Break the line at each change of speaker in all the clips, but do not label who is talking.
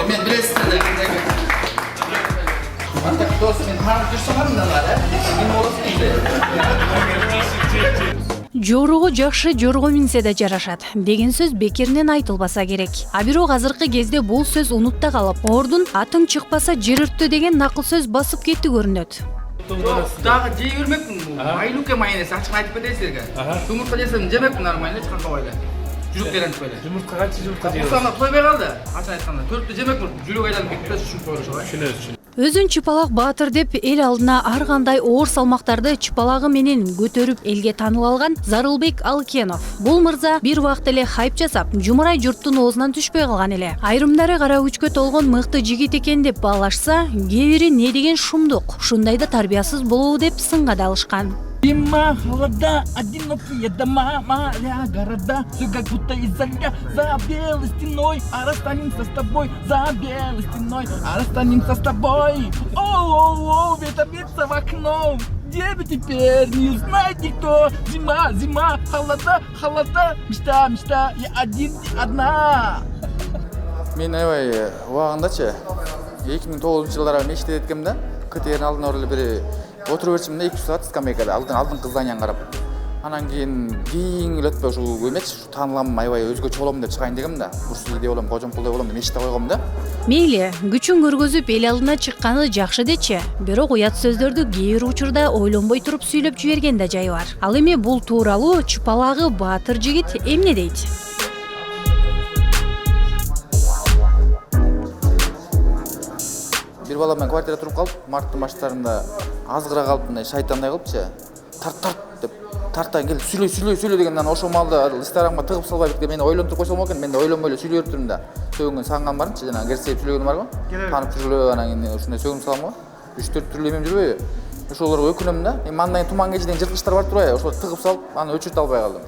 Men bilesizler qanday. Anta do'st men tanib tursaman da men
Жорого жакшы жорго минсе да жарашат деген сөз бекеринен айтылбаса керек. А бирок азыркы кезде бул сөз унутта калып, ордун атың чыкпаса жер өрттө деген накыл сөз басып кетти көрүнөт.
Дагы жей бермекмин. Майлуке майонез ачык айтып кетейин силерге. Жумуртка жесем жемекмин нормально эч кандай койду. Жүрүк берен böyle.
Жумуртка канча жумуртка жейбиз?
Осана тойбой калды. Ачык айтканда 4тө жемекмин. Жүрүк айланып кетпеш үчүн койгуш.
Түшүнөбүз.
Өзүн чыпалак баатыр деп эл алдына ар кандай оор салмактарды чыпалагы менен көтөрүп элге тааныл алган Зарылбек Алкенов. Бул мырза бир убакыт эле хайп жасап, жумурай журттун оозунан түшпөй калган эле. Айрымдары кара күчкө толгон мыкты жигит экен деп баалашса, кээ бири не деген шумдук, ушундай да тарбиясыз болобу деп сынга да алышкан.
Зима, холода, одинокие дома, моря, города, все как будто из-за льда. За белой стеной, а расстанемся с тобой. За белой стеной, а расстанемся с тобой. Оу, ветер бьется в окно. Где вы теперь, не знает никто. Зима, зима, холода, мечта, мечта, я один и одна.
Мен аябай убагындачы 2009-жылдары мечтеде эткем да. КТРдин алдына оролуп бир отуруп берчимин да 2 саат скамейкада алдыңкы зданияны карап. Анан кийин эле өтпөй ушул эмечи тааныламын аябай өзгөчө болом деп чыгайын дегем да. Бурсулдей болом, Кожомпулдой болом деп мечте койгом да.
Мейли, күчүн көргөзүп эл алдына чыкканы жакшы дечи. Бирок уят сөздөрдү кээ бир учурда ойлонбой туруп сүйлөп жиберген да жайы бар. Ал эми бул тууралуу чыпалагы баатыр жигит эмне дейт?
Бир бала менен квартирада туруп калып, марттын баштарында азгыра калып, мындай шайтандай кылыпчы. Тарт деп тарттан келип сүйлөй дегенден ошол маалда Инстаграмга тыгып салбай биткен. Мени ойлонтуруп койсом экен, мен да ойлонбой эле сүйлөп жүрдүм да. Сөгүнгөн сагынган барынчы, жана керсеп сүйлөгөн барбы? Танып жүрүлүп анан кийин ушундай сөгүнүп салам го. 3-4 түрлүү эмем жүрбөйбү? Ошолорго өкүнөм да. Мындай туман кежиден жырткычтар бар турбайбы? Ошол тыгып салып, аны өчүртө албай калдым.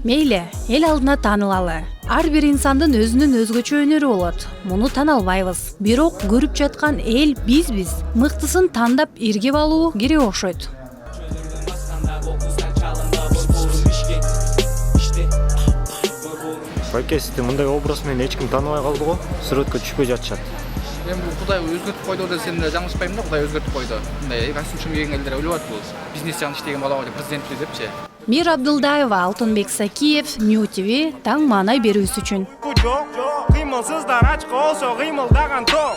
Мейли, эл алдына таанылалы. Ар бир инсандын өзүнүн өзгөчө өнөрү болот. Муну тана албайбыз. Бирок көрүп жаткан эл бизбиз. Мыктысын тандап иргеп алуу керек окшойт.
Байке, сизди мындай образ менен эч ким тааныбай калды го. Сүрөткө түшпөй жатышат.
Мен бул Кудай өзгөртүп койду десем да жаңылышпайм да, Кудай өзгөртүп койду. Мындай костюм кийген элдер ойлоп атпыз. Бизнес жагын иштеген бала болуп президенттик депчи.
Мир Абдылдаева, Алтынбек Сакиев, New TV таң маанай берүүсү үчүн.
Кыймылсыздар ачык болсо кыймылдаган топ.